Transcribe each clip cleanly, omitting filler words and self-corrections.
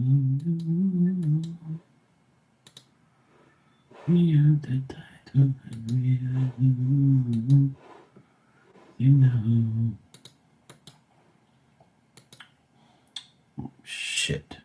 We have the title and we have you know. Shit.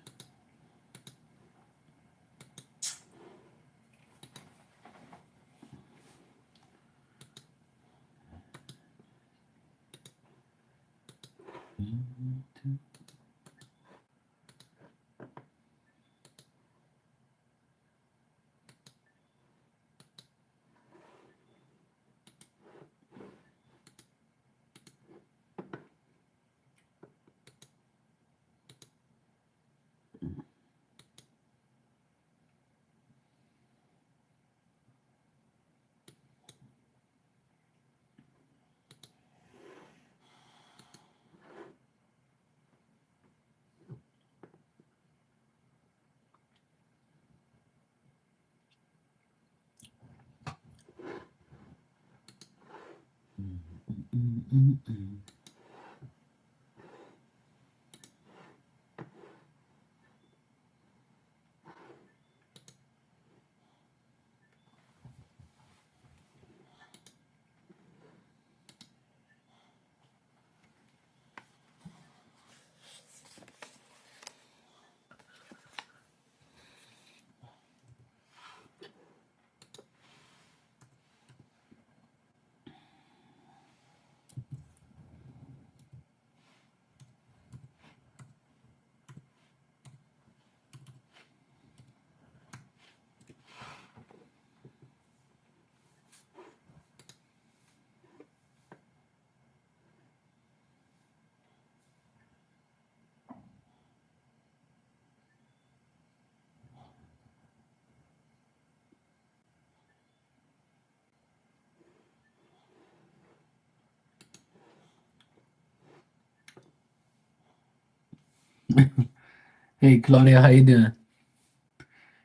Hey Claudia, how you doing?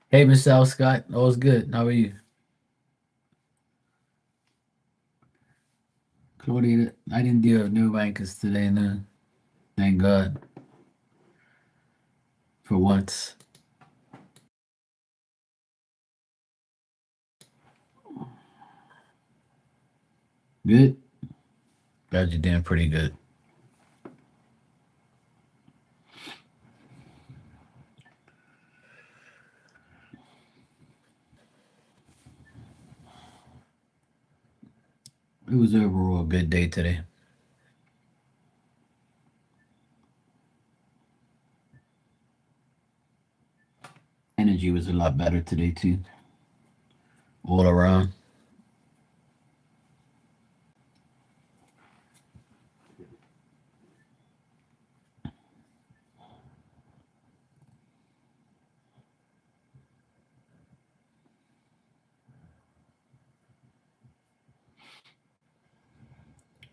Hey Mr. Al Scott, all's good. How are you? Claudia, I didn't deal with no bankers today, no. Thank God. For once. Good? Glad you're doing pretty good. It was overall a good day today. Energy was a lot better today too. All around.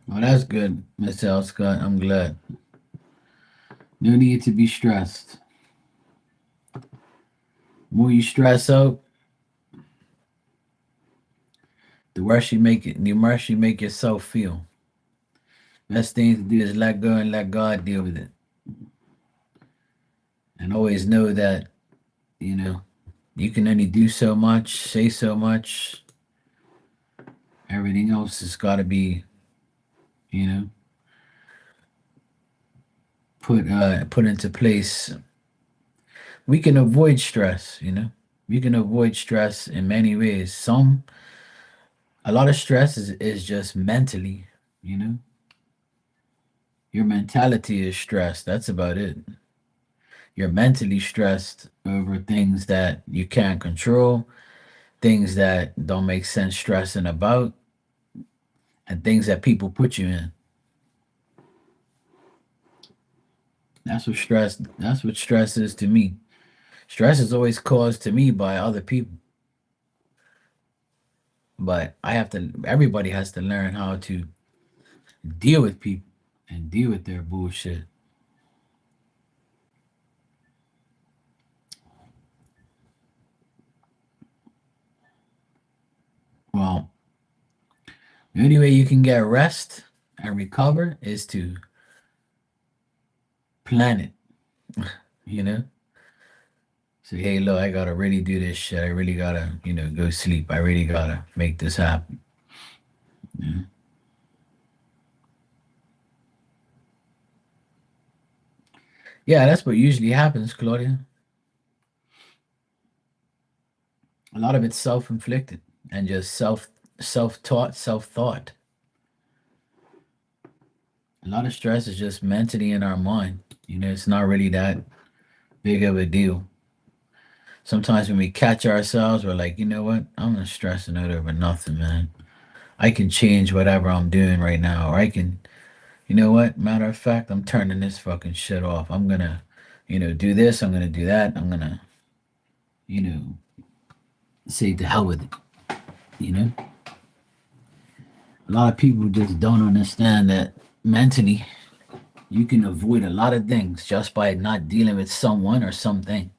Well, that's good, Mr. Al Scott. I'm glad. No need to be stressed. More you stress out, the worse you make it, the worse you make yourself feel. Best thing to do is let go and let God deal with it. And always know that, you know, you can only do so much, say so much. Everything else has got to be, you know, put into place. We can avoid stress, you know. We can avoid stress in many ways. A lot of stress is just mentally, you know. Your mentality is stressed. That's about it. You're mentally stressed over things that you can't control, things that don't make sense stressing about, and things that people put you in. That's what stress is to me. Stress is always caused to me by other people. But everybody has to learn how to deal with people and deal with their bullshit. Well, the only way you can get rest and recover is to plan it, you know? Say, hey, look, I gotta really do this shit. I really gotta, go sleep. I really gotta make this happen. Yeah. Yeah, that's what usually happens, Claudia. A lot of it's self-inflicted and just self-taught, self-thought. A lot of stress is just mentally in our mind. It's not really that big of a deal. Sometimes when we catch ourselves, we're like, you know what? I'm not stressing out over nothing, man. I can change whatever I'm doing right now, or I can, you know what? Matter of fact, I'm turning this fucking shit off. I'm gonna, do this. I'm gonna do that. I'm gonna, you know, say to hell with it. You know, a lot of people just don't understand that mentally you can avoid a lot of things just by not dealing with someone or something.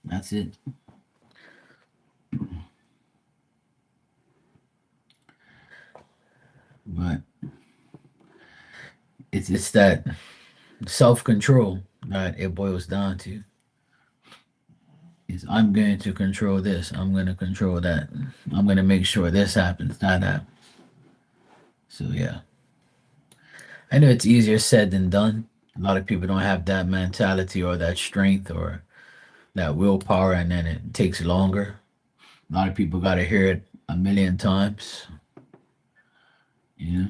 That's it. But it's that self control that it boils down to. Is I'm going to control this. I'm going to control that. I'm going to make sure this happens, not that. So yeah, I know it's easier said than done. A lot of people don't have that mentality or that strength or that willpower, and then it takes longer. A lot of people got to hear it a million times. Yeah.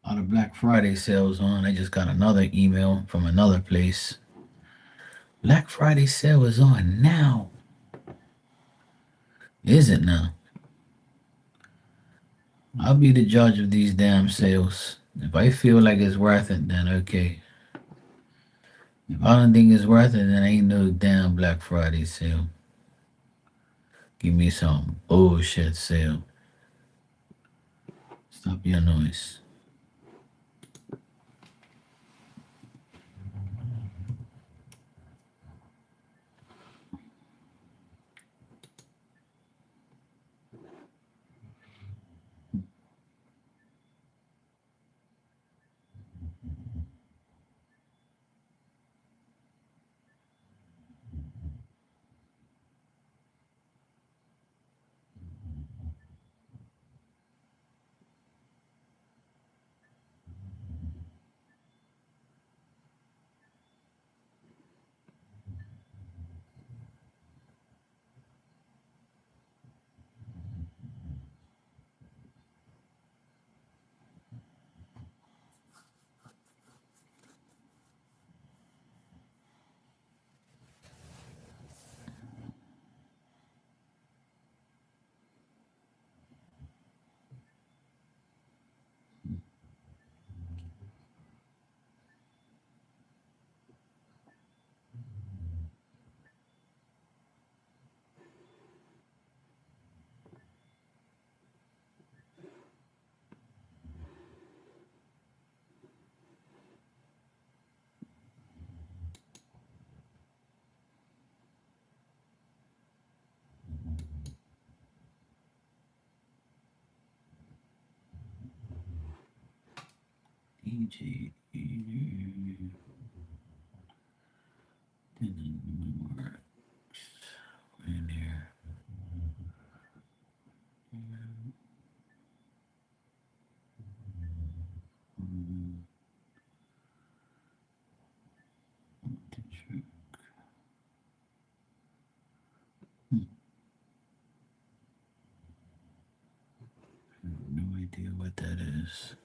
A lot of Black Friday sales on. I just got another email from another place. Black Friday sale is on now. Is it now? I'll be the judge of these damn sales. If I feel like it's worth it, then okay. If I don't think it's worth it, then ain't no damn Black Friday sale. Give me some bullshit sale. Stop your noise. EG. In here. No idea what that is.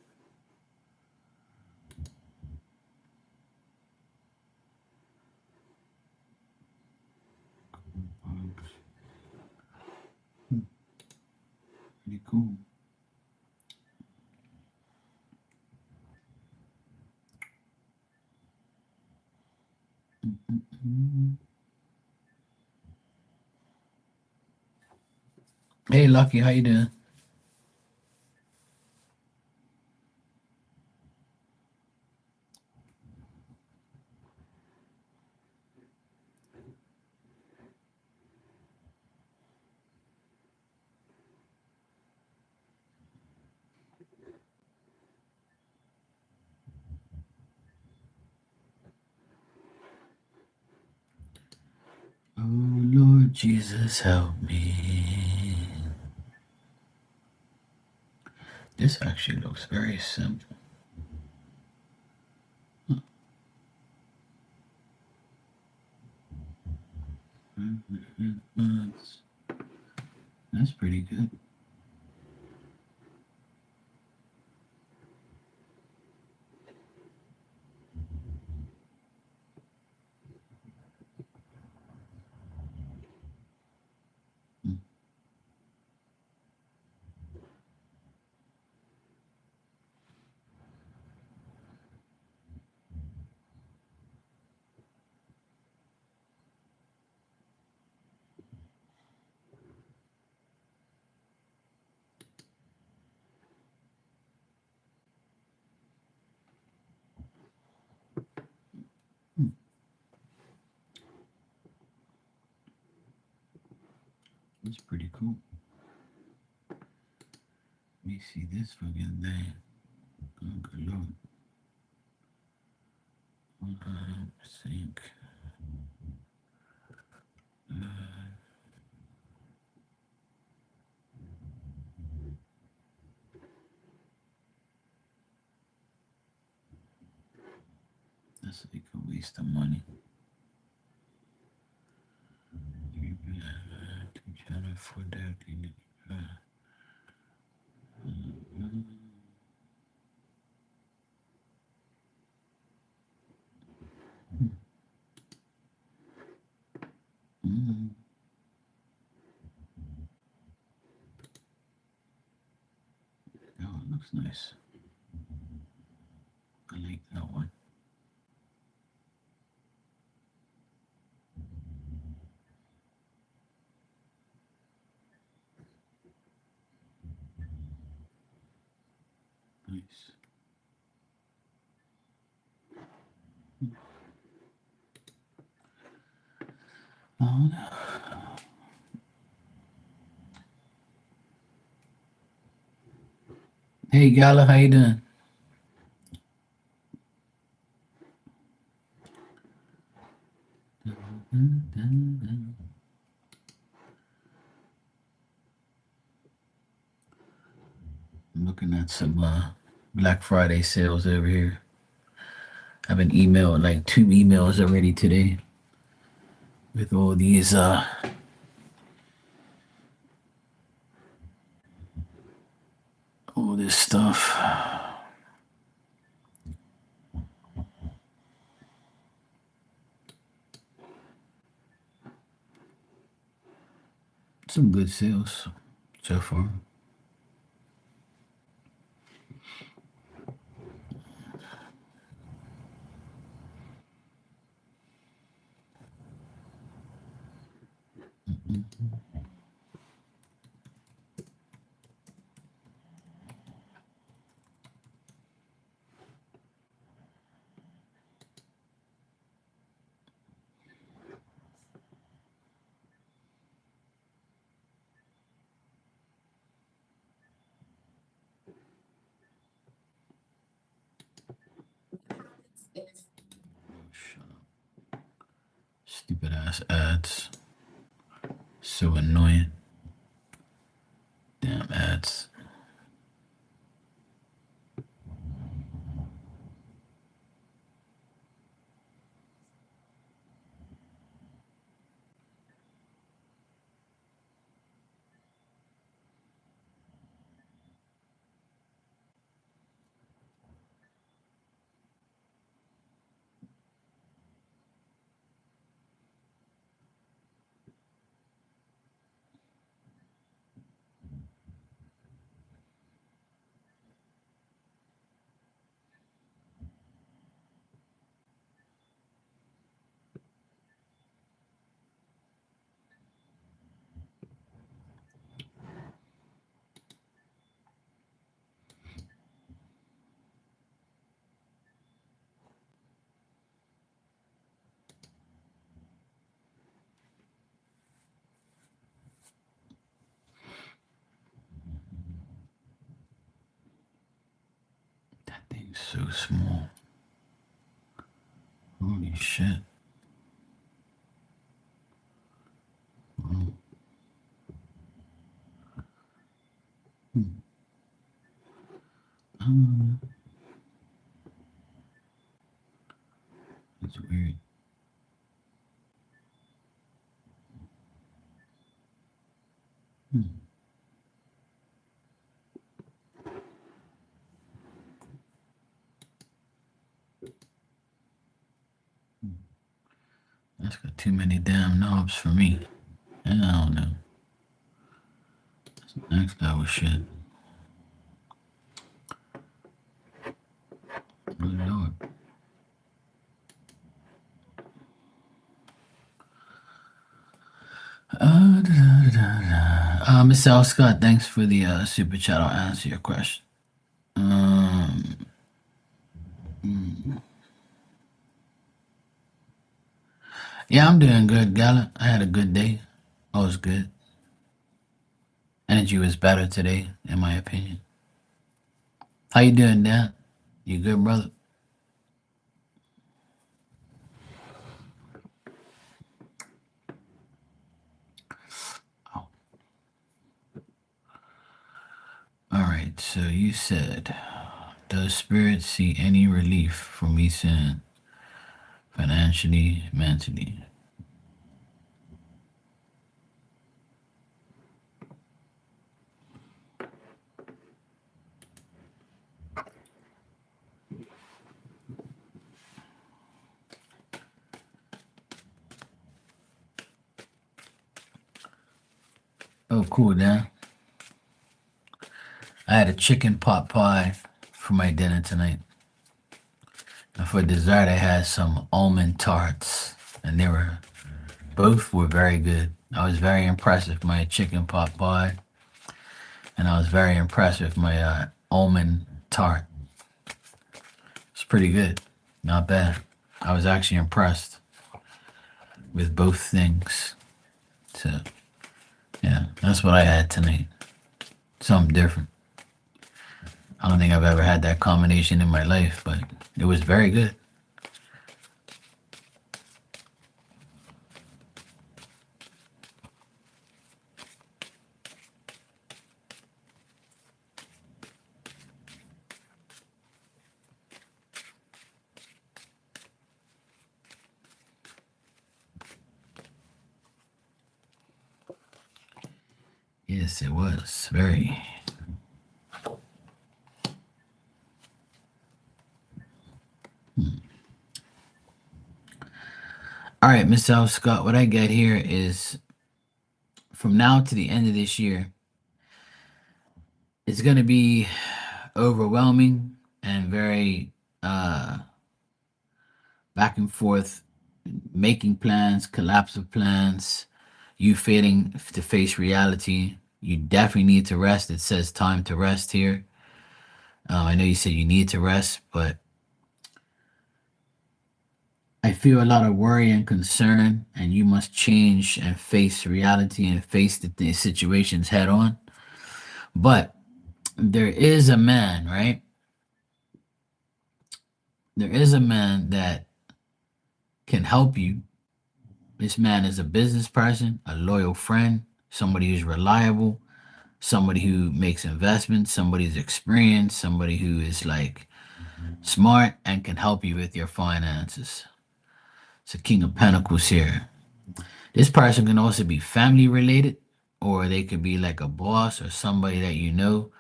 Pretty cool. Hey, Lucky, how you doing? Oh, Lord Jesus, help me. This actually looks very simple. That's pretty good. That's pretty cool. Let me see this fucking thing. Oh, good Lord. Sync. That's like a waste of money. Trying to afford that. Oh, it looks nice. I like that one. Nice. Oh no. Hey Gala, how you doing? I'm looking at some Black Friday sales over here. I've been emailed like 2 emails already today with all these all this stuff. Some good sales so far. Shut up. Stupid ass ads. So annoying. Damn ads. That thing's so small. Holy shit. That's weird. That's got too many damn knobs for me. I don't know. Next level shit. Really know it. Miss Al Scott, thanks for the super chat. I'll answer your question. Yeah, I'm doing good, Gala. I had a good day. All was good. Energy was better today, in my opinion. How you doing, Dan? You good, brother? Oh. All right. So you said, does spirit see any relief from me sin, financially, mentally? Oh, cool, Dan. I had a chicken pot pie for my dinner tonight. And for dessert, I had some almond tarts, and they were both were very good. I was very impressed with my chicken pot pie, and I was very impressed with my almond tart. It's pretty good, not bad. I was actually impressed with both things. So yeah, that's what I had tonight. Something different. I don't think I've ever had that combination in my life, but it was very good. Yes, it was very. All right, Miss Al Scott, what I get here is from now to the end of this year, it's going to be overwhelming and very back and forth, making plans, collapse of plans, you failing to face reality. You definitely need to rest. It says time to rest here. I know you said you need to rest, but I feel a lot of worry and concern, and you must change and face reality and face the situations head on. But there is a man, right? there is a man that can help you. This man is a business person, a loyal friend, somebody who's reliable, somebody who makes investments, somebody who's experienced, somebody who is like smart and can help you with your finances. It's a King of Pentacles here. This person can also be family related, or they could be like a boss or somebody that you know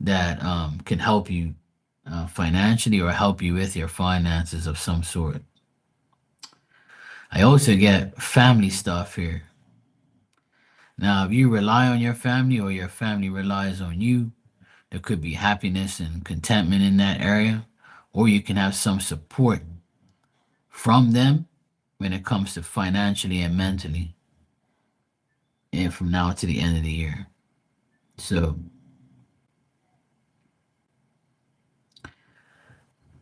that can help you financially or help you with your finances of some sort. I also get family stuff here. Now, if you rely on your family or your family relies on you, there could be happiness and contentment in that area, or you can have some support from them when it comes to financially and mentally, and from now to the end of the year. So,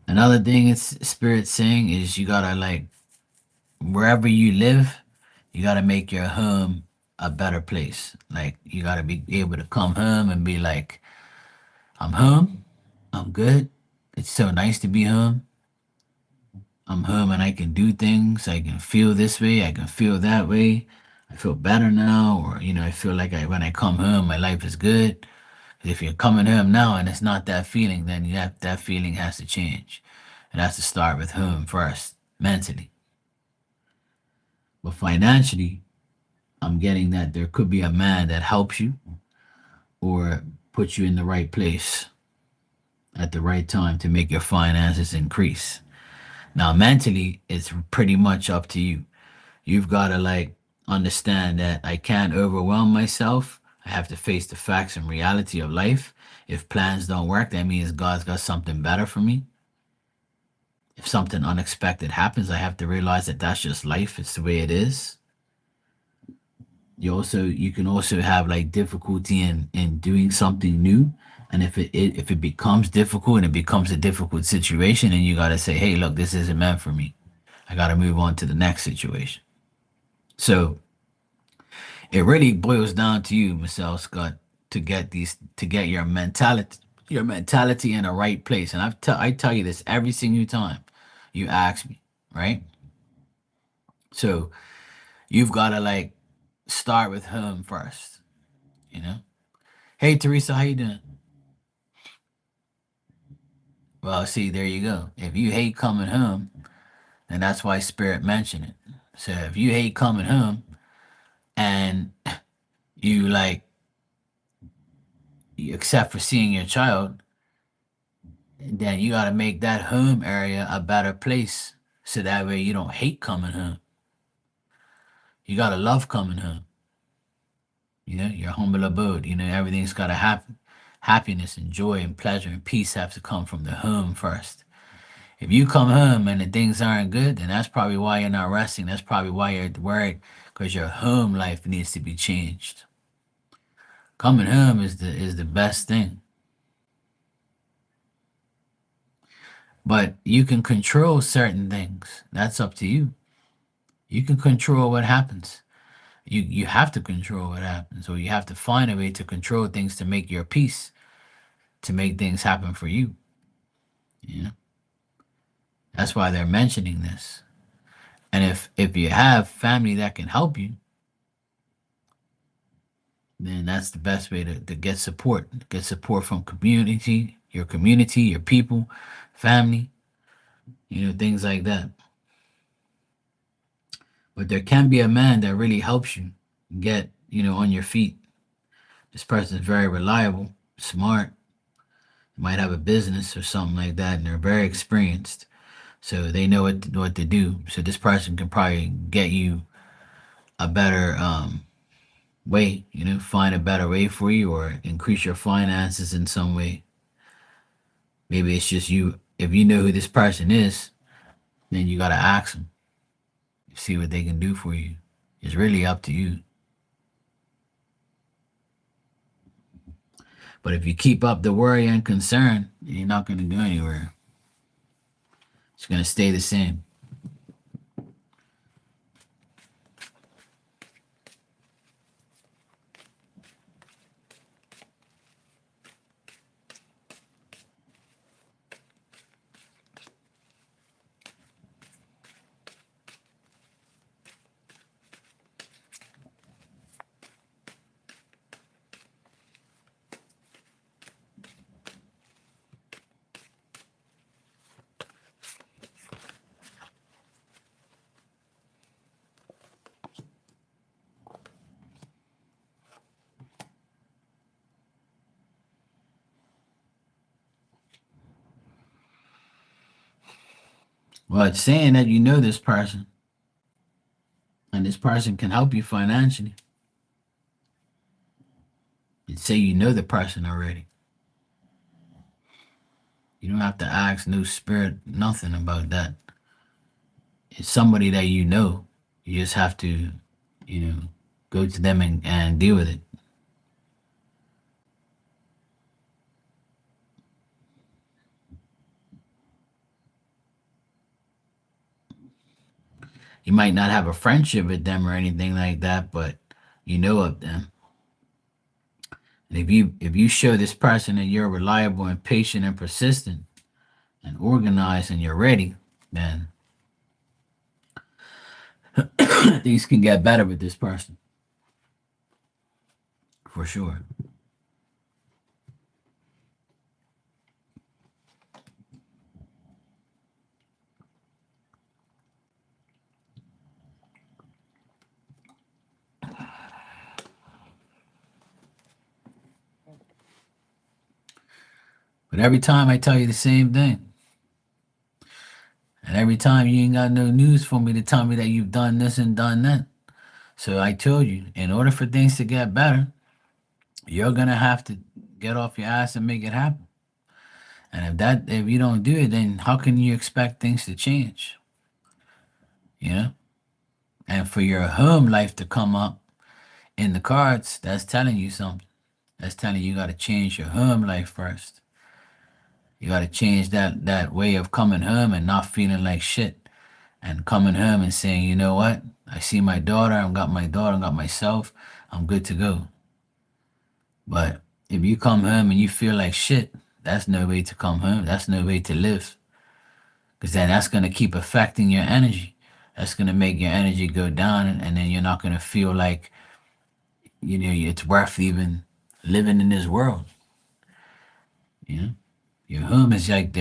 another thing it's spirit saying is you gotta like wherever you live, you gotta make your home a better place. Like you gotta be able to come home and be like, I'm home, I'm good. It's so nice to be home. I'm home and I can do things. I can feel this way. I can feel that way. I feel better now, or I feel like when I come home, my life is good. If you're coming home now and it's not that feeling, then that feeling has to change. It has to start with home first, mentally. But financially, I'm getting that there could be a man that helps you or puts you in the right place at the right time to make your finances increase. Now, mentally, it's pretty much up to you. You've got to like understand that I can't overwhelm myself. I have to face the facts and reality of life. If plans don't work, that means God's got something better for me. If something unexpected happens, I have to realize that that's just life. It's the way it is. You can also have like difficulty in doing something new, and if it becomes difficult and it becomes a difficult situation, and you got to say, hey, look, this isn't meant for me. I got to move on to the next situation. So it really boils down to you, Michelle Scott, to get your mentality in the right place. And I tell you this every single time you ask me, right? So you've got to like start with him first, you know. Hey Teresa, how you doing? Well, see, there you go. If you hate coming home, then that's why Spirit mentioned it. So if you hate coming home and you like, except for seeing your child, then you got to make that home area a better place so that way you don't hate coming home. You got to love coming home. Your humble abode. Everything's got to happen. Happiness and joy and pleasure and peace have to come from the home first. If you come home and the things aren't good, then that's probably why you're not resting. That's probably why you're worried because your home life needs to be changed. Coming home is the best thing. But you can control certain things. That's up to you. You can control what happens. You have to control what happens, or you have to find a way to control things to make your peace, to make things happen for you. You know, that's why they're mentioning this. And if you have family that can help you, then that's the best way to get support. Get support from community, your people, family, things like that. But there can be a man that really helps you get, on your feet. This person is very reliable, smart, might have a business or something like that, and they're very experienced. So they know what to do. So this person can probably get you a better way, find a better way for you or increase your finances in some way. Maybe it's just you. If you know who this person is, then you got to ask them, see what they can do for you. It's really up to you. But if you keep up the worry and concern, you're not going to go anywhere. It's going to stay the same. Well, it's saying that you know this person and this person can help you financially. It say you know the person already. You don't have to ask no spirit nothing about that. It's somebody that you know. You just have to, you know, go to them and deal with it. You might not have a friendship with them or anything like that, but you know of them. And if you show this person that you're reliable and patient and persistent and organized and you're ready, then things can get better with this person for sure. But every time I tell you the same thing, and every time you ain't got no news for me to tell me that you've done this and done that. So I told you, in order for things to get better, you're gonna have to get off your ass and make it happen. And if you don't do it, then how can you expect things to change? You know? And for your home life to come up in the cards, that's telling you something. That's telling you got to change your home life first. You got to change that way of coming home and not feeling like shit, and coming home and saying, you know what? I see my daughter. I've got my daughter. I've got myself. I'm good to go. But if you come home and you feel like shit, that's no way to come home. That's no way to live. Because then that's going to keep affecting your energy. That's going to make your energy go down, and then you're not going to feel like, it's worth even living in this world. You know, your home is like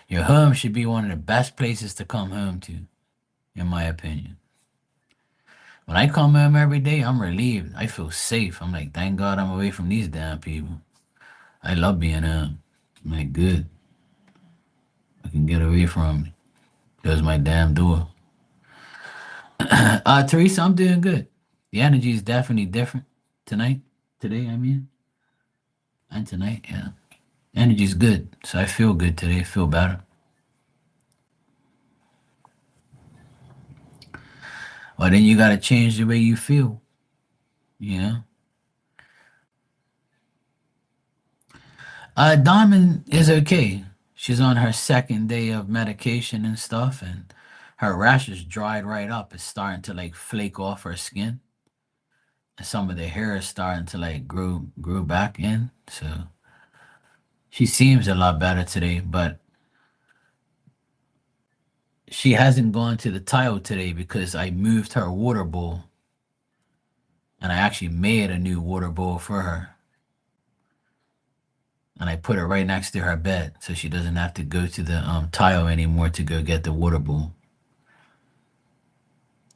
your home should be one of the best places to come home to, in my opinion. When I come home every day, I'm relieved. I feel safe. I'm like, thank God I'm away from these damn people. I love being home. I'm like, good. I can get away from it. Close my damn door. Teresa, I'm doing good. The energy is definitely different tonight. Today, I mean, and tonight, yeah. Energy's good, so I feel good today. I feel better. Well, then you gotta change the way you feel. You know. Diamond is okay. She's on her second day of medication and stuff, and her rashes dried right up. It's starting to like flake off her skin, and some of the hair is starting to like grow back in. So she seems a lot better today, but she hasn't gone to the tile today because I moved her water bowl, and I actually made a new water bowl for her, and I put it right next to her bed so she doesn't have to go to the tile anymore to go get the water bowl,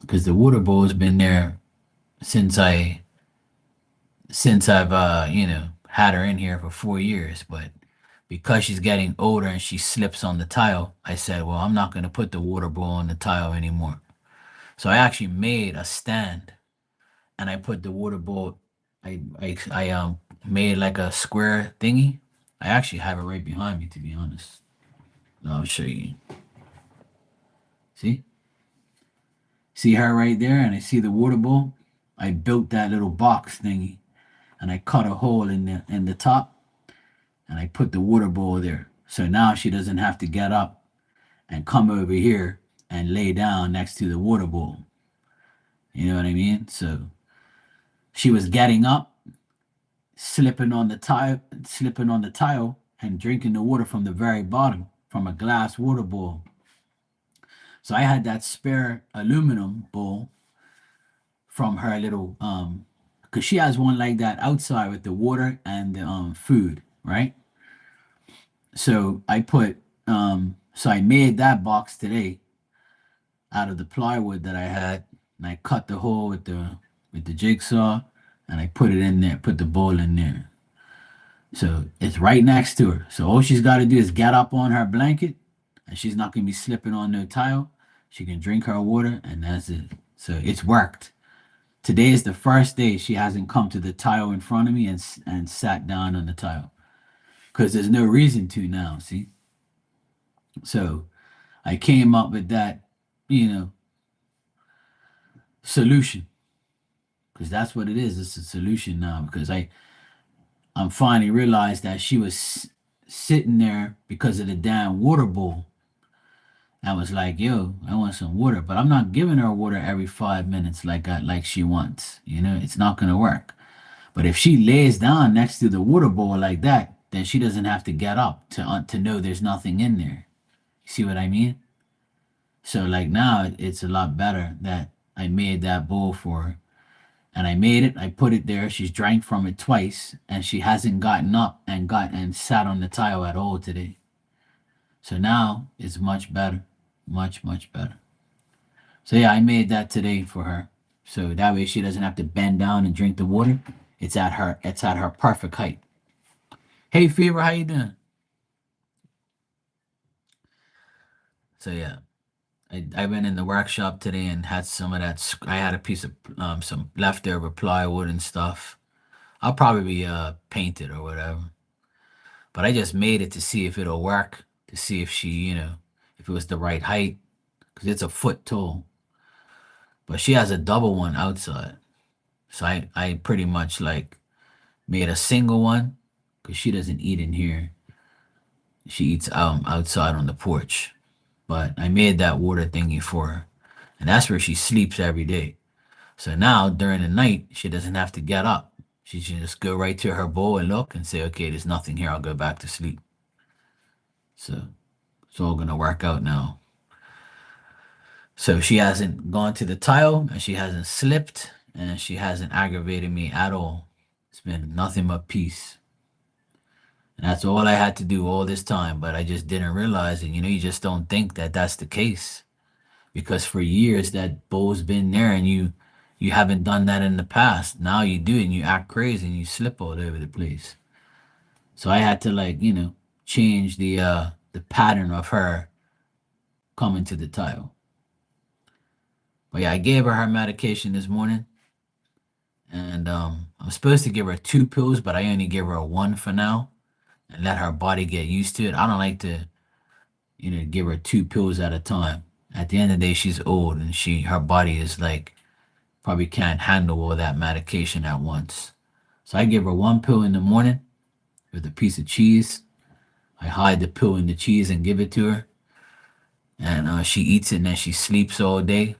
because the water bowl has been there since I've had her in here for 4 years. But because she's getting older and she slips on the tile, I said, well, I'm not going to put the water bowl on the tile anymore. So I actually made a stand, and I put the water bowl. I made like a square thingy. I actually have it right behind me, to be honest. I'll show you. See, see her right there, and I see the water bowl. I built that little box thingy, and I cut a hole in the top, and I put the water bowl there. So now she doesn't have to get up and come over here and lay down next to the water bowl. You know what I mean? So she was getting up, slipping on the tile, and drinking the water from the very bottom from a glass water bowl. So I had that spare aluminum bowl from her little because she has one like that outside with the water and the food, right? So I made that box today out of the plywood that I had, and I cut the hole with the jigsaw, and I put it in there, put the bowl in there. So it's right next to her. So all she's got to do is get up on her blanket and she's not gonna be slipping on no tile. She can drink her water, and that's it. So it's worked. Today is the first day she hasn't come to the tile in front of me and sat down on the tile because there's no reason to now. See, so I came up with that, you know, solution because that's what it is. It's a solution now because I'm finally realized that she was sitting there because of the damn water bowl. I was like, yo, I want some water, but I'm not giving her water every 5 minutes like she wants. You know, it's not gonna work. But if she lays down next to the water bowl like that, then she doesn't have to get up to know there's nothing in there. See what I mean? So like now it's a lot better that I made that bowl for her. And I made it, I put it there. She's drank from it twice, and she hasn't gotten up and sat on the tile at all today. So now it's much better. Much, much better. So yeah, I made that today for her. So that way she doesn't have to bend down and drink the water. It's at her perfect height. Hey Fever, how you doing? So yeah. I went in the workshop today and had some of that. I had a piece of some leftover plywood and stuff. I'll probably paint it or whatever. But I just made it to see if it'll work, to see if if it was the right height, because it's a foot tall. But she has a double one outside. So I pretty much like made a single one because she doesn't eat in here. She eats outside on the porch. But I made that water thingy for her. And that's where she sleeps every day. So now during the night, she doesn't have to get up. She can just go right to her bowl and look and say, okay, there's nothing here. I'll go back to sleep. So it's all going to work out now. So she hasn't gone to the tile and she hasn't slipped and she hasn't aggravated me at all. It's been nothing but peace. And that's all I had to do all this time. But I just didn't realize it. You just don't think that that's the case because for years that bowl's been there and you haven't done that in the past. Now you do it and you act crazy and you slip all over the place. So I had to change the pattern of her coming to the tile. But yeah, I gave her medication this morning, and I'm supposed to give her 2 pills, but I only give her one for now and let her body get used to it. I don't like to, give her 2 pills at a time. At the end of the day, she's old and her body is like probably can't handle all that medication at once. So I give her 1 pill in the morning with a piece of cheese. I hide the pill in the cheese and give it to her, and she eats it and then she sleeps all day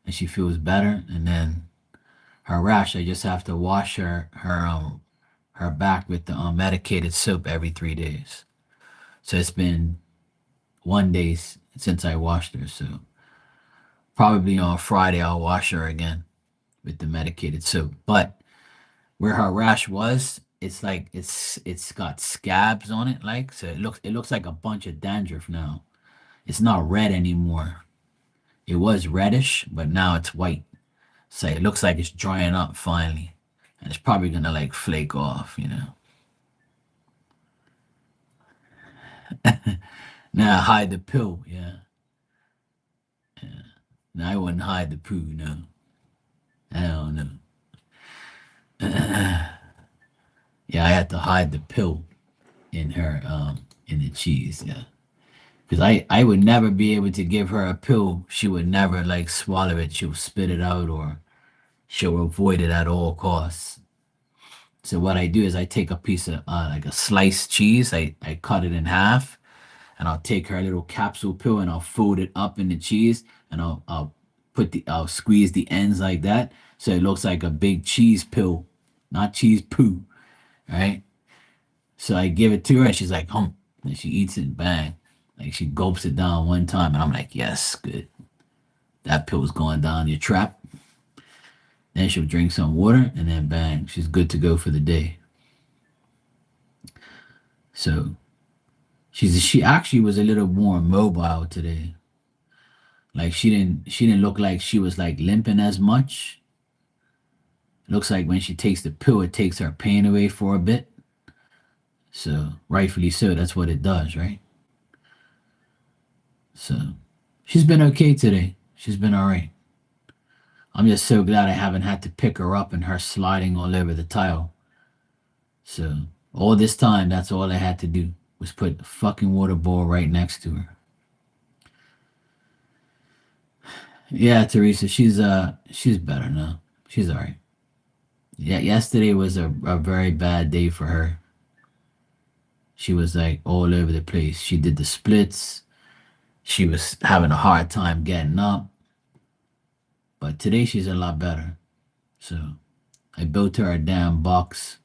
and she feels better. And then her rash, I just have to wash her back with the medicated soap every 3 days. So it's been one day since I washed her. So probably on Friday I'll wash her again with the medicated soap. But where her rash was, it's like it's got scabs on it, like so it looks like a bunch of dandruff now. It's not red anymore. It was reddish, but now it's white. So it looks like it's drying up finally. And it's probably gonna like flake off. Now hide the pill, yeah. Now I wouldn't hide the poo, no. I don't know. Yeah, I had to hide the pill in the cheese, yeah. Because I would never be able to give her a pill. She would never like swallow it. She'll spit it out or she'll avoid it at all costs. So what I do is I take a piece of like a sliced cheese, I cut it in half, and I'll take her little capsule pill and I'll fold it up in the cheese, and I'll squeeze the ends like that so it looks like a big cheese pill, not cheese poo, right? So I give it to her and she's like, and she eats it, bang. Like she gulps it down one time and I'm like, yes, good. That pill's going down your trap. Then she'll drink some water and then bang, she's good to go for the day. So she actually was a little more mobile today. Like she didn't look like she was like limping as much. It looks like when she takes the pill, it takes her pain away for a bit. So rightfully so, that's what it does, right? So she's been okay today. She's been all right. I'm just so glad I haven't had to pick her up and her sliding all over the tile. So all this time, that's all I had to do was put the fucking water bowl right next to her. Yeah, Teresa, she's better now. She's all right. Yeah, yesterday was a very bad day for her. She was like all over the place. She did the splits. She was having a hard time getting up. But today she's a lot better. So I built her a damn box.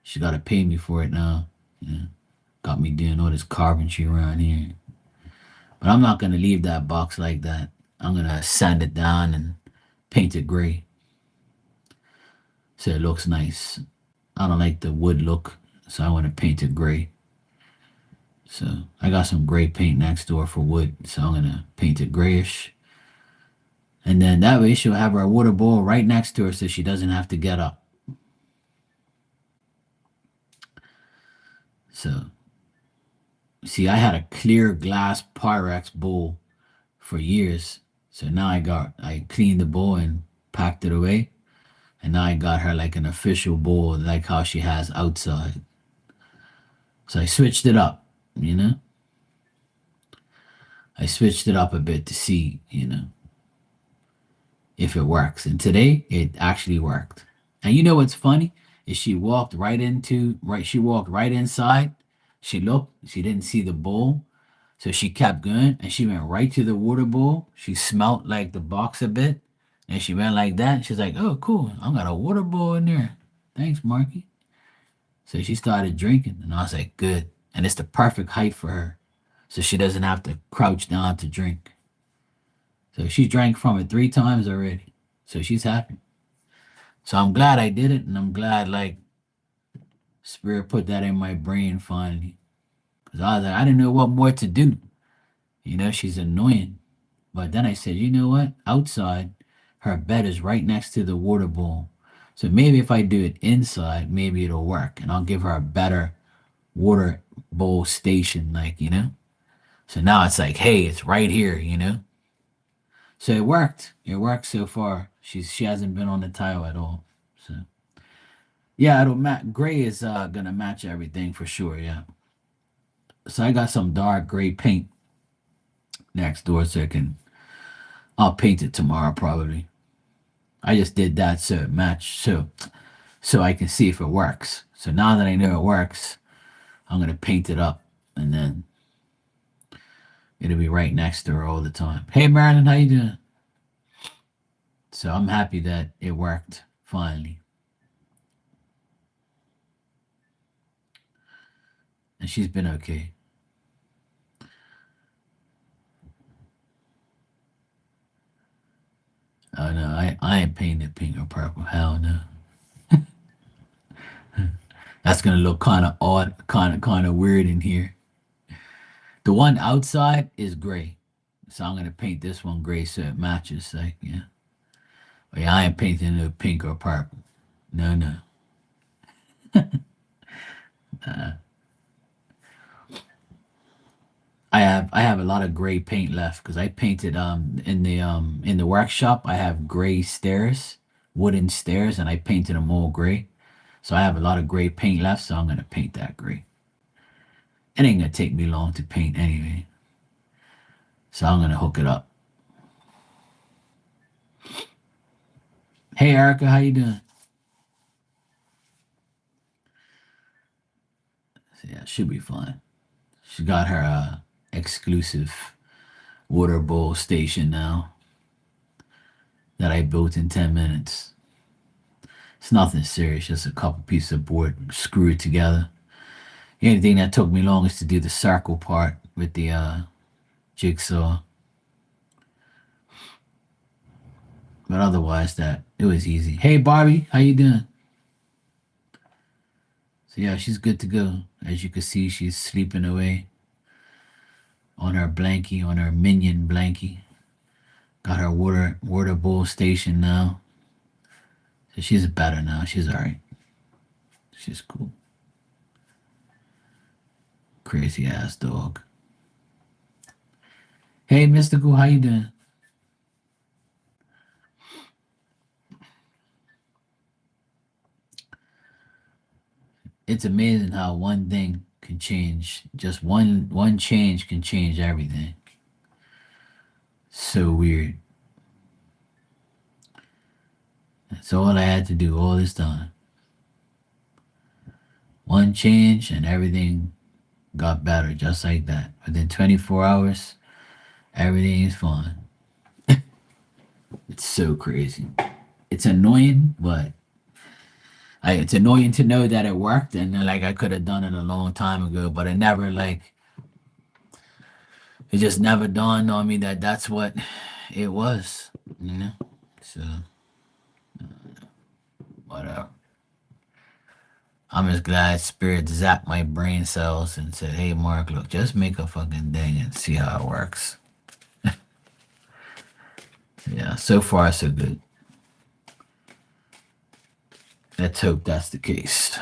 She got to pay me for it now. Yeah. Got me doing all this carpentry around here. But I'm not going to leave that box like that. I'm going to sand it down and paint it gray so it looks nice. I don't like the wood look, so I want to paint it gray. So I got some gray paint next door for wood, so I'm going to paint it grayish. And then that way she'll have her water bowl right next to her so she doesn't have to get up. So, see, I had a clear glass Pyrex bowl for years. So now I cleaned the bowl and packed it away. And now I got her like an official bowl, like how she has outside. So I switched it up, you know? I switched it up a bit to see, if it works. And today it actually worked. And you know what's funny? Is she walked right inside. She looked, she didn't see the bowl. So she kept going and she went right to the water bowl. She smelt like the box a bit. And she went like that. She's like, oh, cool. I got a water bowl in there. Thanks, Marky. So she started drinking. And I was like, good. And it's the perfect height for her. So she doesn't have to crouch down to drink. So she drank from it 3 times already. So she's happy. So I'm glad I did it. And I'm glad, like, Spirit put that in my brain finally. Because I was like, I didn't know what more to do. She's annoying. But then I said, you know what? Outside, her bed is right next to the water bowl. So maybe if I do it inside, maybe it'll work. And I'll give her a better water bowl station, like. So now it's like, hey, it's right here. So it worked. It worked so far. She hasn't been on the tile at all. So yeah, it'll match. Gray is gonna match everything for sure. Yeah. So I got some dark gray paint next door, so I'll paint it tomorrow probably. I just did that so it matched, so I can see if it works. So now that I know it works, I'm gonna paint it up, and then it'll be right next to her all the time. Hey Marilyn, how you doing? So I'm happy that it worked finally, and she's been okay. Oh no, I ain't painting it pink or purple. Hell no. That's gonna look kind of odd, kind of weird in here. The one outside is gray, so I'm gonna paint this one gray so it matches. Like yeah, but yeah, I ain't painting it pink or purple. No, no. I have a lot of gray paint left because I painted in the workshop. I have gray stairs, wooden stairs, and I painted them all gray. So I have a lot of gray paint left, so I'm gonna paint that gray. It ain't gonna take me long to paint anyway, so I'm gonna hook it up. Hey Erica, how you doing? So, yeah, she'll be fine. She got her exclusive water bowl station now that I built in 10 minutes. It's nothing serious, just a couple pieces of board, screw it together. The only thing that took me long is to do the circle part with the jigsaw. But otherwise, that it was easy. Hey Barbie, how you doing? So yeah, she's good to go. As you can see, she's sleeping away on her blankie, on her minion blankie. Got her water bowl station now. So she's better now. She's alright. She's cool. Crazy ass dog. Hey, Mystical, how you doing? It's amazing how one thing can change. Just one change can change everything. So weird. That's all I had to do all this time. One change and everything got better just like that. Within 24 hours, everything is fine. It's so crazy. It's annoying, but it's annoying to know that it worked and like I could have done it a long time ago, but it never like it just never dawned on me that that's what it was, you know. So whatever. I'm just glad Spirit zapped my brain cells and said, "Hey, Mark, look, just make a fucking thing and see how it works." Yeah, so far so good. Let's hope that's the case.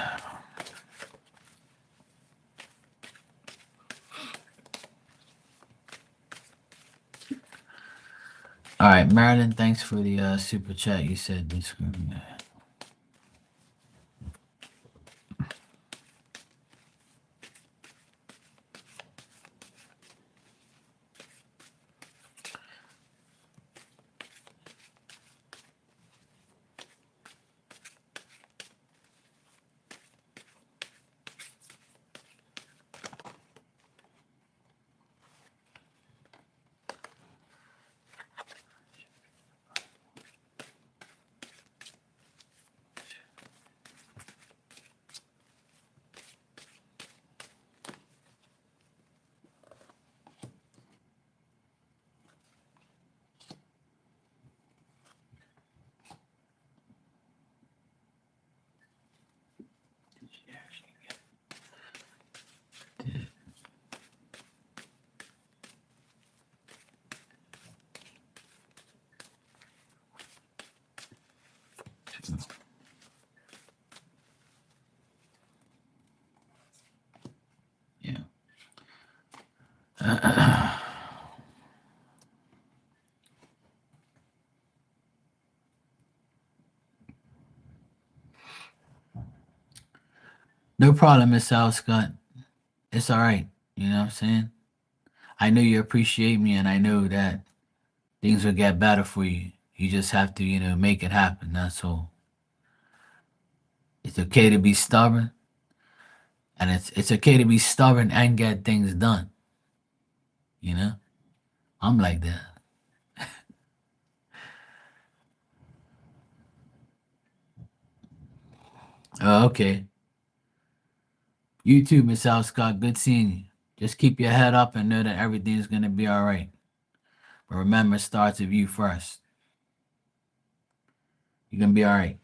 All right, Marilyn, thanks for the super chat. You said this. Yeah. No problem, Miss Al Scott. It's all right. You know what I'm saying? I know you appreciate me, and I know that things will get better for you. You just have to, make it happen. That's all. It's okay to be stubborn, and it's okay to be stubborn and get things done. You know, I'm like that. Oh, okay. You too, Miss Al Scott. Good seeing you. Just keep your head up and know that everything's gonna be all right. But remember, it starts with you first. You're gonna be all right.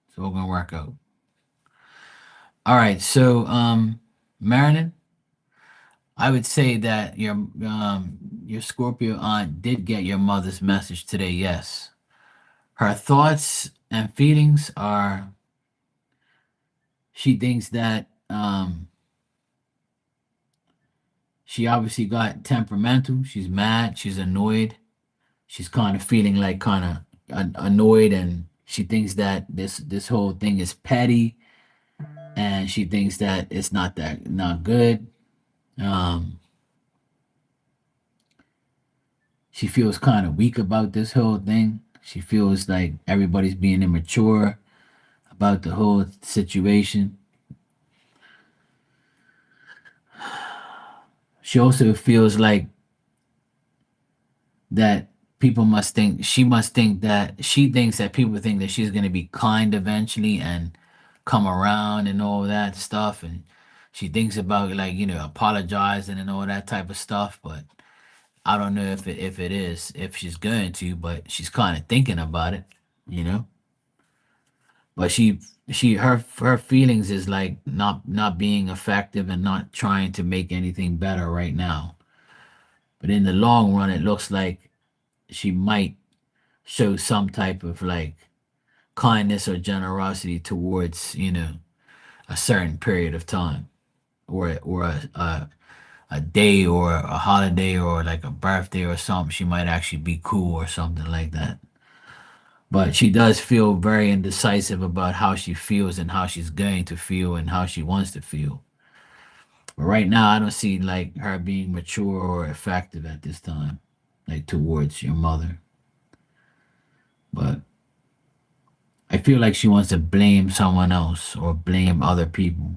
It's all gonna work out. All right. So, Marilyn, I would say that your Scorpio aunt did get your mother's message today. Yes, her thoughts and feelings are. She thinks that she obviously got temperamental. She's mad. She's annoyed. She's kind of feeling like kind of annoyed, and she thinks that this whole thing is petty, and she thinks that it's not good. Um, she feels kind of weak about this whole thing. She feels like everybody's being immature about the whole situation. She also feels like that people must think she must think that she thinks that people think that she's going to be kind eventually and come around and all that stuff, and she thinks about like apologizing and all that type of stuff, but I don't know if it is if she's going to, but she's kind of thinking about it, you know. But her feelings is like not being effective and not trying to make anything better right now. But in the long run, it looks like she might show some type of like kindness or generosity towards a certain period of time or a a day or a holiday or like a birthday or something, she might actually be cool or something like that. But she does feel very indecisive about how she feels and how she's going to feel and how she wants to feel. But right now, I don't see like her being mature or effective at this time, like towards your mother. But I feel like she wants to blame someone else or blame other people.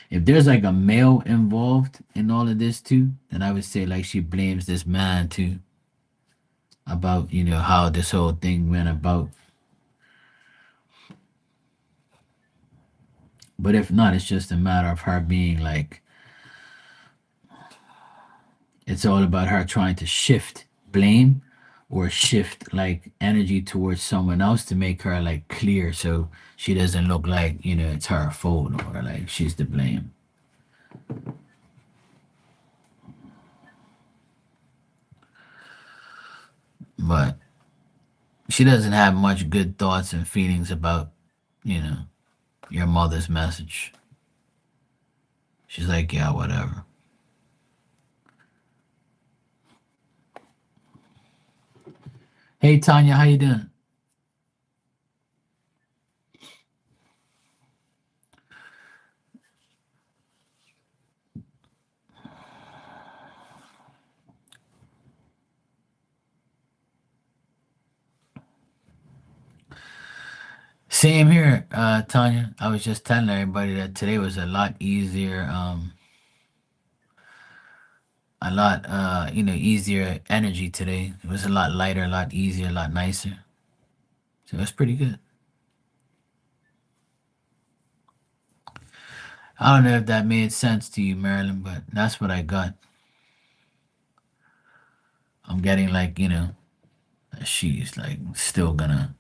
If there's like a male involved in all of this too, then I would say like she blames this man too about, how this whole thing went about. But if not, it's just a matter of her being like, it's all about her trying to shift blame or shift like energy towards someone else to make her like clear so she doesn't look like, it's her fault or like she's to blame. But she doesn't have much good thoughts and feelings about, you know, your mother's message. She's like, yeah, whatever. Hey Tanya, how you doing? Same here, Tanya. I was just telling everybody that today was a lot easier, easier energy today. It was a lot lighter, a lot easier, a lot nicer. So it's pretty good. I don't know if that made sense to you, Marilyn, but that's what I got. I'm getting like, she's like still gonna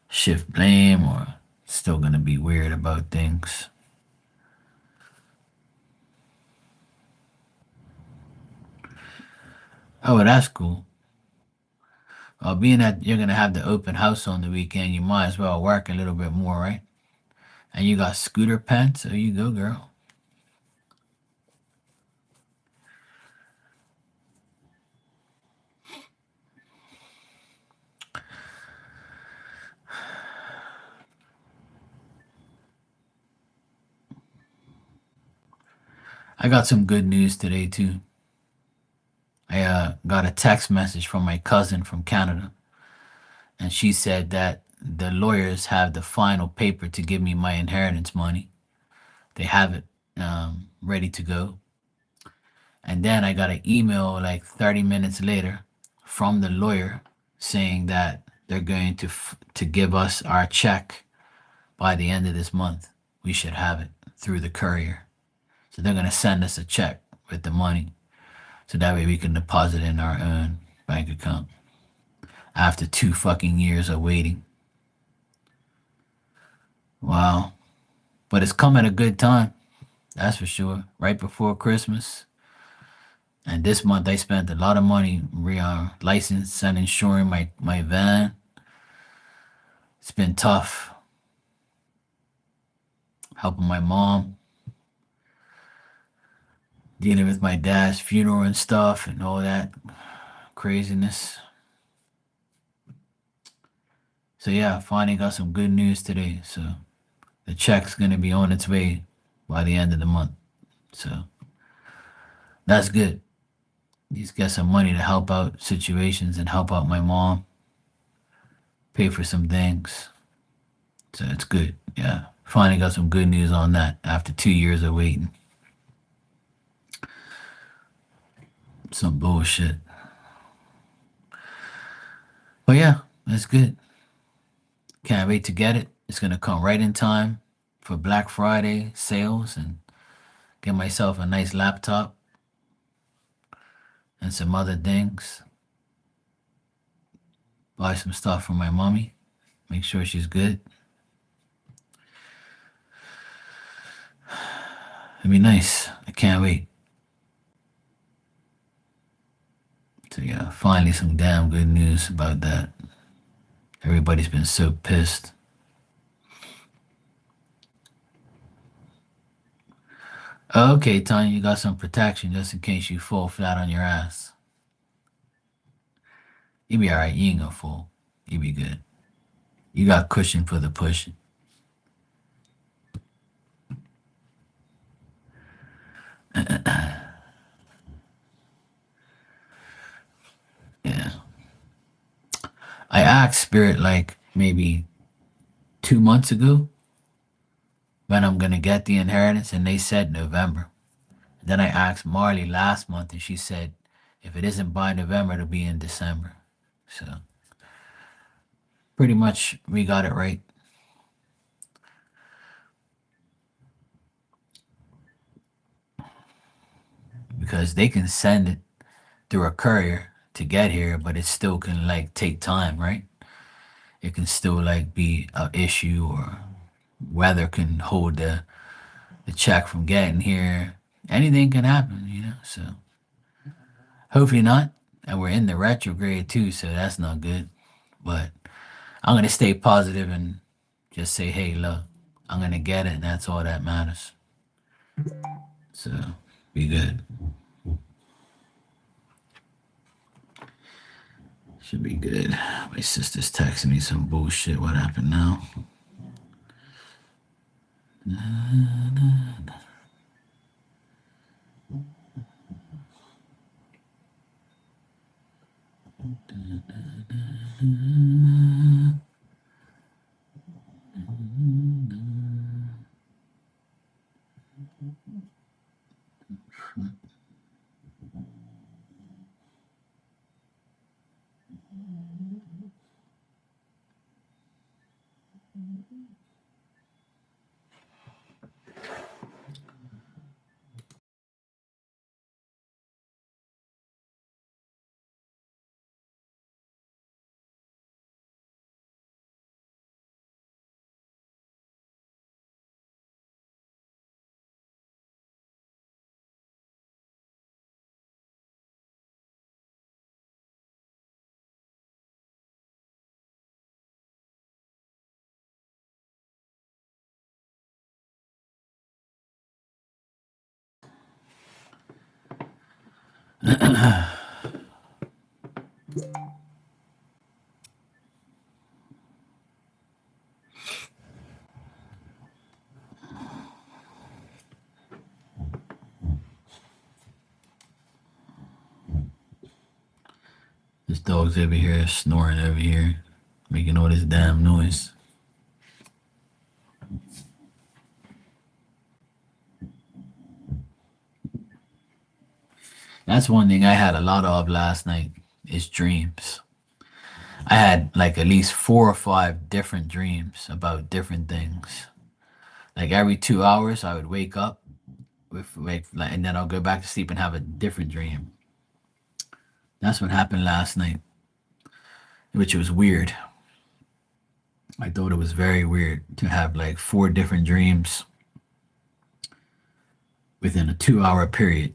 shift blame or still gonna be weird about things. Oh, that's cool. Being that you're gonna have the open house on the weekend, you might as well work a little bit more, right? And you got scooter pants, so you go, girl. I got some good news today too. I got a text message from my cousin from Canada, and she said that the lawyers have the final paper to give me my inheritance money. They have it ready to go. And then I got an email like 30 minutes later from the lawyer saying that they're going to give us our check by the end of this month. We should have it through the courier. So they're going to send us a check with the money. So that way we can deposit in our own bank account after 2 fucking years of waiting. Wow. But it's come at a good time. That's for sure. Right before Christmas. And this month I spent a lot of money license and insuring my van. It's been tough helping my mom, dealing with my dad's funeral and stuff and all that craziness. So yeah, finally got some good news today. So the check's gonna be on its way by the end of the month. So that's good. Just get some money to help out situations and help out my mom, pay for some things. So it's good. Yeah. Finally got some good news on that after 2 years of waiting. Some bullshit. But yeah, that's good. Can't wait to get it. It's gonna come right in time for Black Friday sales and get myself a nice laptop and some other things. Buy some stuff for my mommy. Make sure she's good. It'd be nice. I can't wait. So yeah, finally some damn good news about that. Everybody's been so pissed. Okay, Tanya, you got some protection just in case you fall flat on your ass. You be alright. You ain't gonna fall. You be good. You got cushion for the pushing. Yeah. I asked Spirit like maybe 2 months ago when I'm gonna get the inheritance, and they said November. Then I asked Marley last month, and she said if it isn't by November, it'll be in December. So pretty much we got it right because they can send it through a courier to get here, but it still can like take time, right? It can still like be a issue, or weather can hold the check from getting here. Anything can happen, you know. So hopefully not. And we're in the retrograde too, so that's not good. But I'm gonna stay positive and just say, hey, look, I'm gonna get it, and that's all that matters. So be good. Should be good. My sister's texting me some bullshit. What happened now? This dog's over here snoring over here, making all this damn noise. That's one thing I had a lot of last night is dreams. I had like at least 4 or 5 different dreams about different things. Like every 2 hours, I would wake up with like, and then I'll go back to sleep and have a different dream. That's what happened last night, which was weird. I thought it was very weird to have like 4 different dreams within a 2 hour period.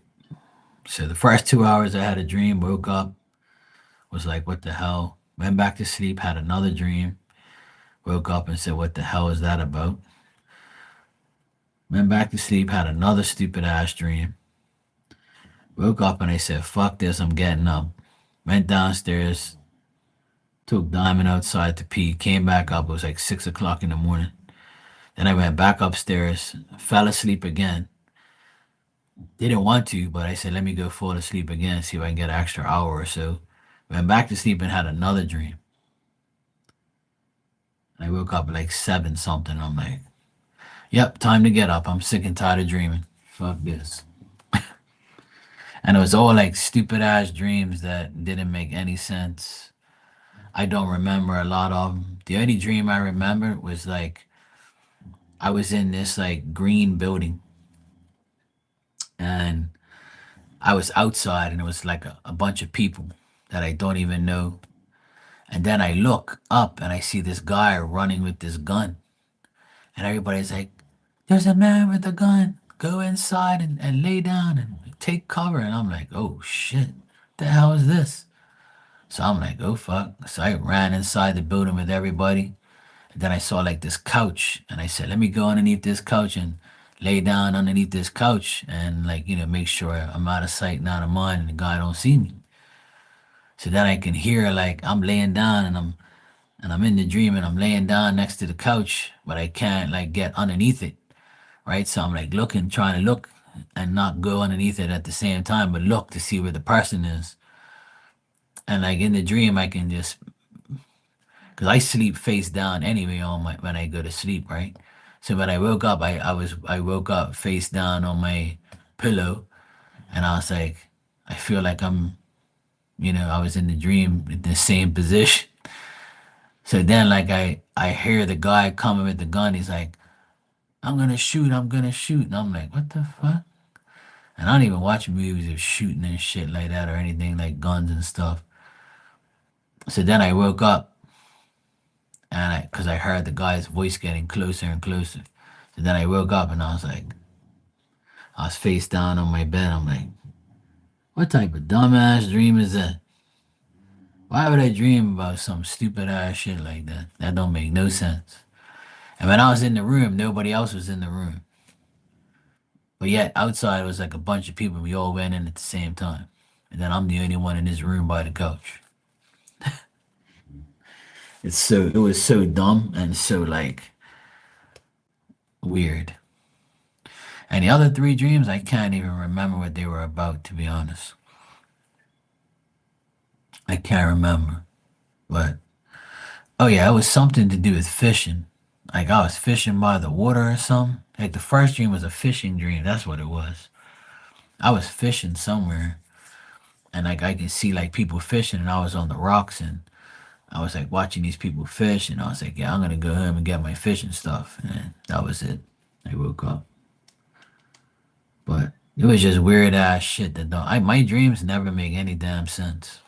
So the first 2 hours, I had a dream, woke up, was like, what the hell? Went back to sleep, had another dream, woke up and said, what the hell is that about? Went back to sleep, had another stupid ass dream, woke up and I said, fuck this, I'm getting up. Went downstairs, took Diamond outside to pee, came back up, it was like 6 o'clock in the morning. Then I went back upstairs, fell asleep again. Didn't want to, but I said, let me go fall asleep again, see if I can get an extra hour or so. Went back to sleep and had another dream. I woke up at like 7 something. I'm like, yep, time to get up. I'm sick and tired of dreaming. Fuck this. And it was all like stupid ass dreams that didn't make any sense. I don't remember a lot of them. The only dream I remember was like I was in this like green building, and I was outside and it was like a bunch of people that I don't even know. And then I look up and I see this guy running with this gun. And everybody's like, there's a man with a gun. Go inside and lay down and take cover. And I'm like, oh shit, the hell is this? So I'm like, oh fuck. So I ran inside the building with everybody. And then I saw like this couch and I said, let me go underneath this couch and lay down underneath this couch and like, make sure I'm out of sight and out of mind and the guy don't see me. So then I can hear like I'm laying down and I'm in the dream and I'm laying down next to the couch, but I can't like get underneath it, right? So I'm like looking, trying to look and not go underneath it at the same time, but look to see where the person is. And like in the dream, I can just, because I sleep face down anyway on my when I go to sleep, right? So when I woke up, I woke up face down on my pillow, and I was like, I feel like I was in the dream in the same position. So then like I hear the guy coming with the gun. He's like, I'm gonna shoot, and I'm like, what the fuck? And I don't even watch movies of shooting and shit like that or anything like guns and stuff. So then I woke up and because I heard the guy's voice getting closer and closer. So then I woke up and I was like, I was face down on my bed. I'm like, what type of dumbass dream is that? Why would I dream about some stupid ass shit like that? That don't make no sense. And when I was in the room, nobody else was in the room. But yet outside was like a bunch of people. We all went in at the same time. And then I'm the only one in this room by the couch. It was so dumb and so like weird. And the other three dreams, I can't even remember what they were about, to be honest. I can't remember. But, oh yeah, it was something to do with fishing. Like I was fishing by the water or something. Like the first dream was a fishing dream. That's what it was. I was fishing somewhere and like I could see like people fishing and I was on the rocks and I was like watching these people fish and I was like, yeah, I'm gonna go home and get my fishing stuff. And that was it. I woke up. But it was just weird ass shit that my dreams never make any damn sense.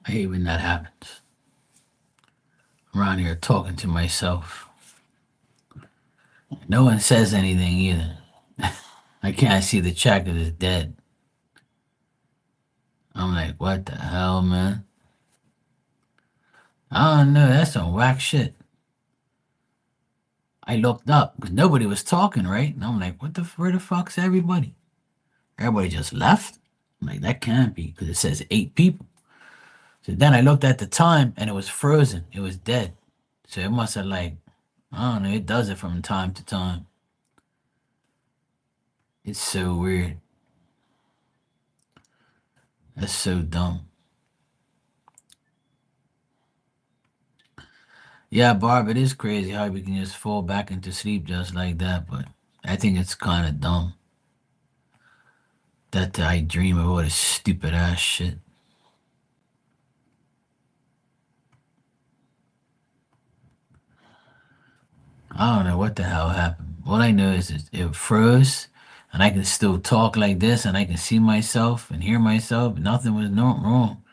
I hate when that happens. I'm around here talking to myself. No one says anything either. I can't see the chat because it's dead. I'm like, what the hell, man? I don't know. That's some whack shit. I looked up because nobody was talking, right? And I'm like, where the fuck's everybody? Everybody just left? I'm like, that can't be because it says 8 people. So then I looked at the time and it was frozen. It was dead. So it must have like, I don't know, it does it from time to time. It's so weird. That's so dumb. Yeah, Barb, it is crazy how we can just fall back into sleep just like that, but I think it's kind of dumb that I dream of all this stupid ass shit. I don't know what the hell happened. All I know is it froze and I can still talk like this and I can see myself and hear myself. Nothing was not wrong.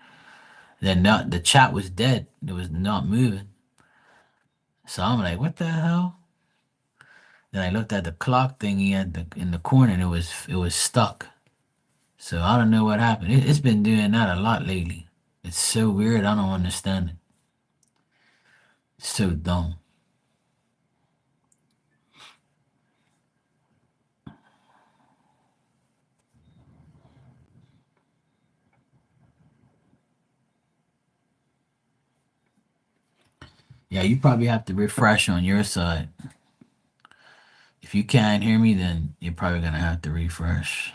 Then not, the chat was dead. It was not moving. So I'm like, what the hell? Then I looked at the clock thingy in the corner and it was stuck. So I don't know what happened. It's been doing that a lot lately. It's so weird. I don't understand it. It's so dumb. Yeah, you probably have to refresh on your side. If you can't hear me, then you're probably gonna have to refresh.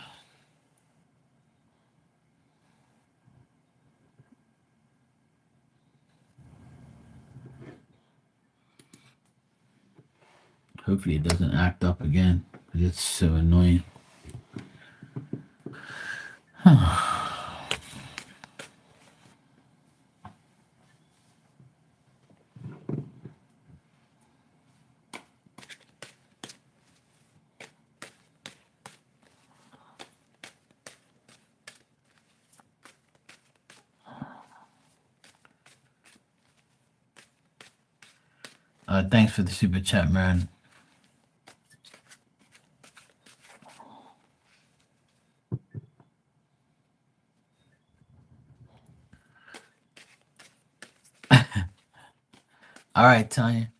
Hopefully it doesn't act up again. 'Cause it's so annoying. Thanks for the super chat, man. All right, Tanya.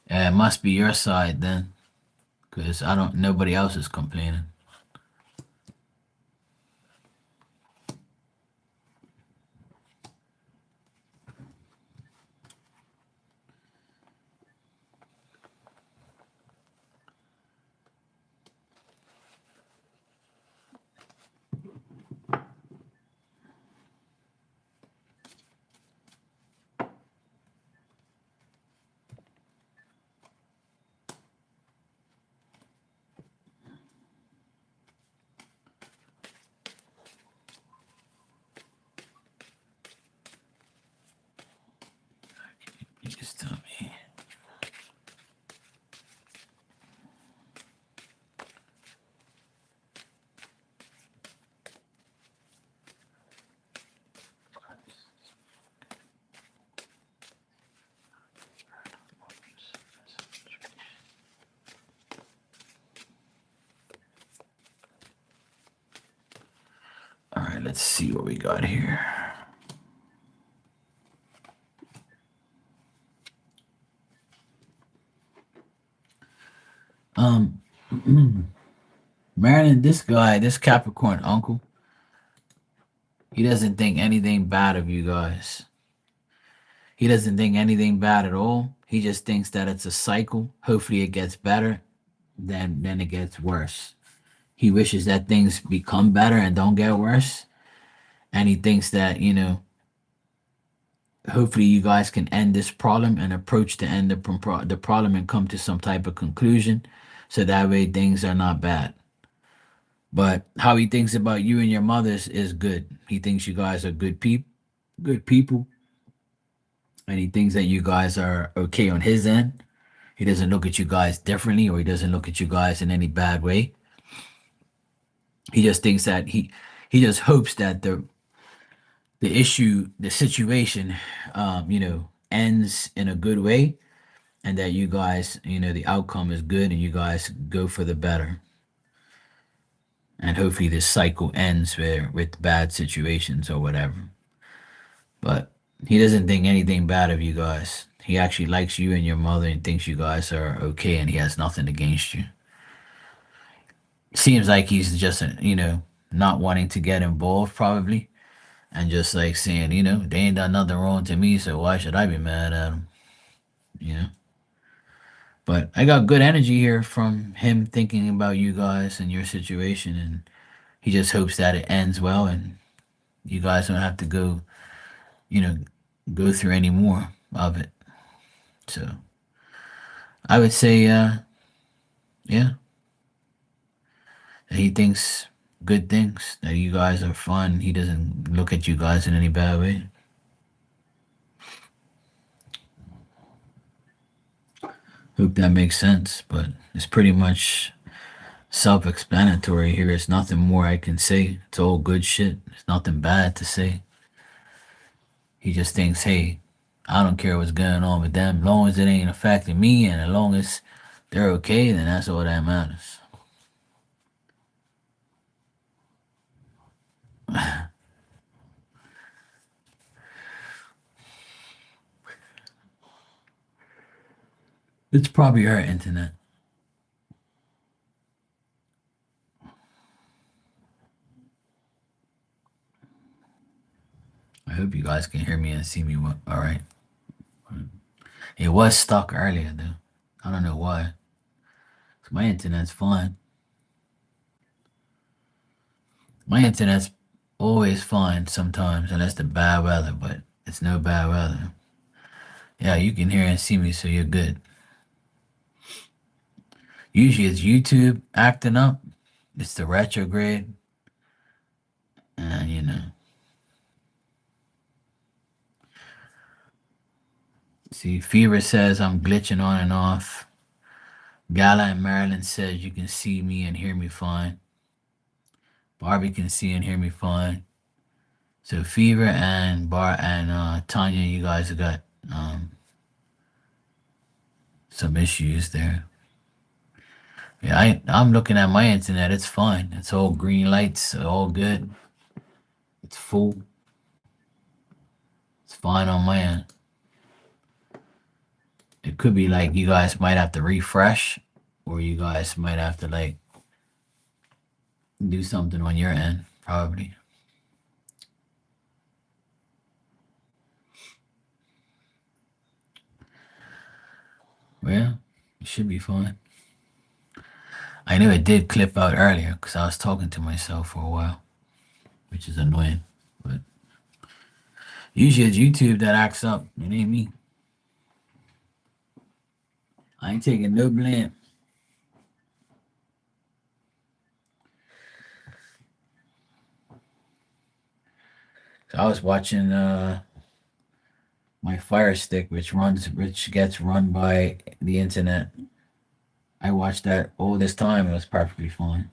Yeah, it must be your side then, because I don't. Nobody else is complaining. You just tell me. All right, let's see what we got here. Um, Marilyn, this guy, this Capricorn uncle, he doesn't think anything bad of you guys. He doesn't think anything bad at all. He just thinks that it's a cycle. Hopefully, it gets better, then it gets worse. He wishes that things become better and don't get worse. And he thinks that, hopefully you guys can end this problem and approach the end of the problem and come to some type of conclusion. So that way things are not bad. But how he thinks about you and your mothers is good. He thinks you guys are good people, and he thinks that you guys are okay on his end. He doesn't look at you guys differently, or he doesn't look at you guys in any bad way. He just thinks that he just hopes that the situation, ends in a good way, and that you guys, the outcome is good, and you guys go for the better. And hopefully this cycle ends with bad situations or whatever. But he doesn't think anything bad of you guys. He actually likes you and your mother and thinks you guys are okay, and he has nothing against you. Seems like he's just, not wanting to get involved probably, and just like saying, they ain't done nothing wrong to me, so why should I be mad at him? You know. But I got good energy here from him thinking about you guys and your situation, and he just hopes that it ends well and you guys don't have to you know, go through any more of it. So I would say, yeah, he thinks good things, that you guys are fun. He doesn't look at you guys in any bad way. Hope that makes sense, but it's pretty much self explanatory here. It's nothing more I can say. It's all good shit. There's nothing bad to say. He just thinks, hey, I don't care what's going on with them. As long as it ain't affecting me and as long as they're okay, then that's all that matters. It's probably our internet. I hope you guys can hear me and see me. All right. It was stuck earlier, though. I don't know why. My internet's fine. My internet's always fine sometimes, unless the bad weather, but it's no bad weather. Yeah, you can hear and see me, so you're good. Usually it's YouTube acting up, It's the retrograde, and see, Fever says I'm glitching on and off. Gala and Maryland says you can see me and hear me fine. Barbie can see and hear me fine. So Fever and Tanya, you guys have got um, some issues there. Yeah, I'm looking at my internet. It's fine. It's all green lights, all good. It's full. It's fine on my end. It could be like you guys might have to refresh, or you guys might have to like do something on your end, probably. Well, it should be fine. I knew it did clip out earlier because I was talking to myself for a while, which is annoying. But usually it's YouTube that acts up. It ain't me. I ain't taking no blame. So I was watching my Fire Stick, which gets run by the internet. I watched that all this time. It was perfectly fine.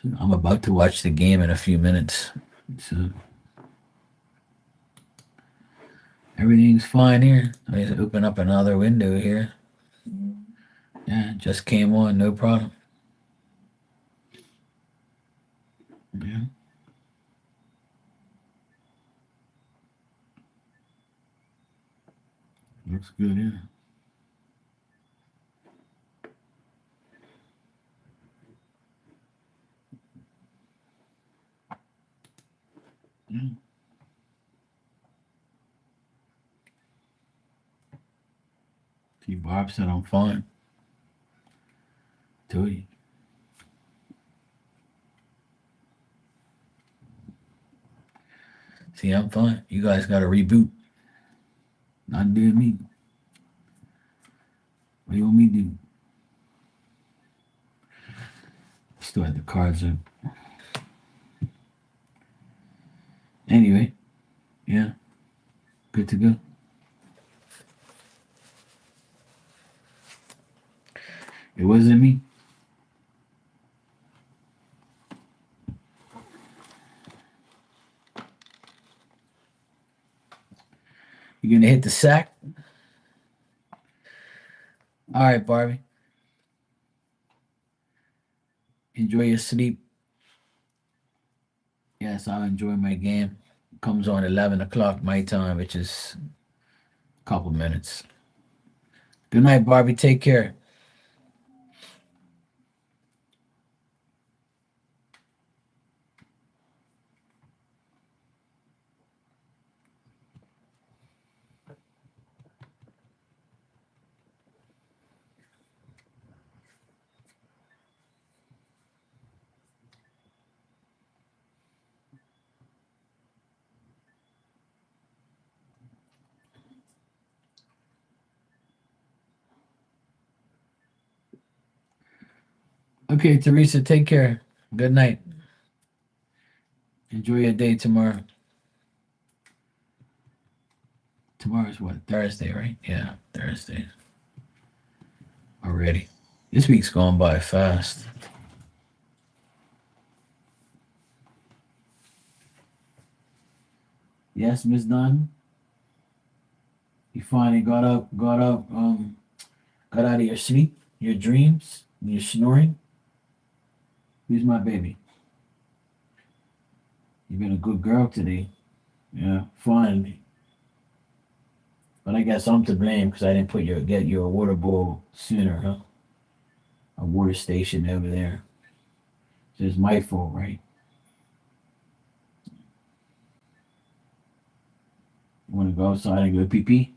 So I'm about to watch the game in a few minutes. So everything's fine here. I just open up another window here. Yeah, just came on, no problem. Yeah, looks good. Yeah. Yeah. See, Bob said I'm fine. Tell you. See, I'm fine. You guys got to reboot. Not doing me. What you want me to do? Still had the cards up. Anyway, yeah, good to go. It wasn't me. You gonna hit the sack? All right, Barbie. Enjoy your sleep. Yes, I'll enjoy my game. Comes on 11 o'clock my time, which is a couple minutes. Good night, Barbie. Take care. Okay, Teresa, take care. Good night. Enjoy your day tomorrow. Tomorrow's what? Thursday, right? Yeah, Thursday. Already. This week's going by fast. Yes, Miss Dunn. You finally got out of your sleep, your dreams, and your snoring. Who's my baby? You've been a good girl today. Yeah, finally. But I guess I'm to blame because I didn't get you a water bowl sooner, huh? A water station over there. So it's my fault, right? You want to go outside and go pee pee?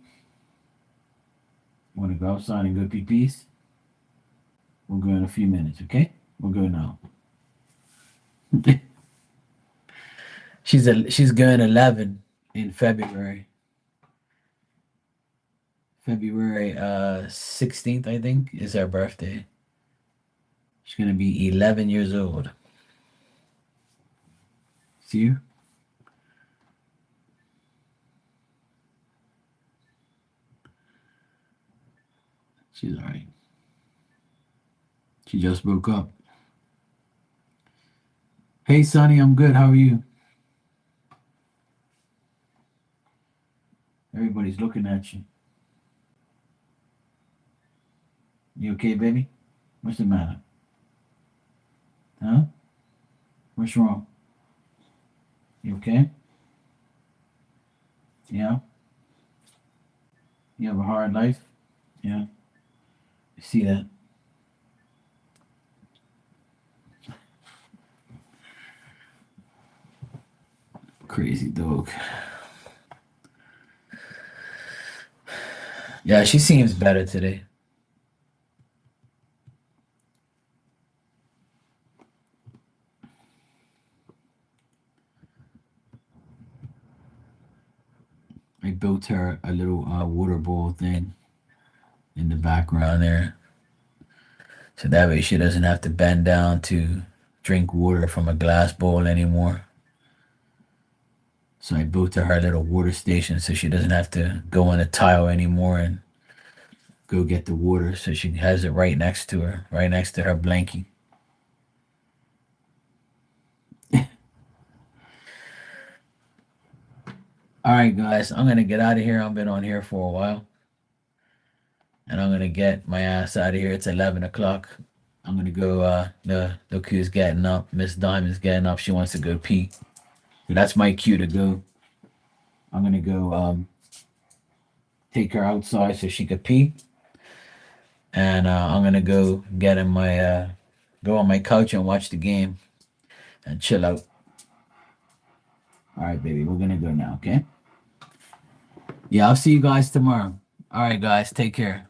You want to go outside and go pee pees? We'll go in a few minutes, okay? We'll go now. She's going 11 in February. February 16th, I think, is her birthday. She's gonna be 11 years old. See you? She's all right. She just woke up. Hey, Sonny, I'm good. How are you? Everybody's looking at you. You okay, baby? What's the matter? Huh? What's wrong? You okay? Yeah? You have a hard life? Yeah. I see that. Crazy dog. Yeah, she seems better today. I built her a little water bowl thing in the background there. So that way she doesn't have to bend down to drink water from a glass bowl anymore. So I built her a little water station so she doesn't have to go on a tile anymore and go get the water. So she has it right next to her, right next to her blankie. All right, guys, I'm gonna get out of here. I've been on here for a while, and I'm gonna get my ass out of here. It's 11 o'clock. I'm gonna go. The look who's getting up. Miss Diamond's getting up. She wants to go pee. So that's my cue to go. I'm gonna go take her outside so she could pee, and I'm gonna go get in my go on my couch and watch the game and chill out. All right, baby, we're gonna go now. Okay? Yeah, I'll see you guys tomorrow. All right, guys, take care.